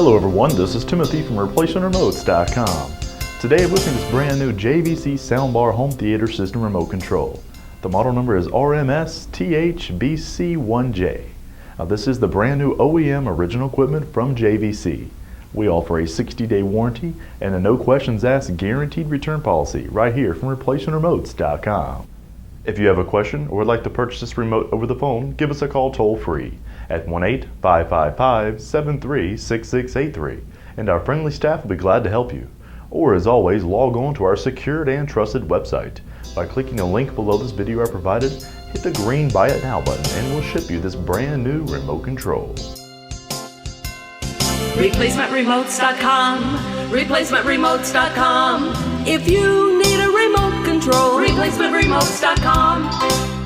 Hello everyone, this is Timothy from ReplacementRemotes.com. Today I'm looking at this brand new JVC Soundbar Home Theater System Remote Control. The model number is RMSTHBC1J. Now this is the brand new OEM original equipment from JVC. We offer a 60-day warranty and a no questions asked guaranteed return policy right here from ReplacementRemotes.com. If you have a question or would like to purchase this remote over the phone, give us a call toll free at 1-855-553-6683 and our friendly staff will be glad to help you. Or as always, log on to our secured and trusted website. By clicking the link below this video I provided, hit the green Buy It Now button and we'll ship you this brand new remote control. ReplacementRemotes.com, ReplacementRemotes.com. If you need a remote control, ReplacementRemotes.com.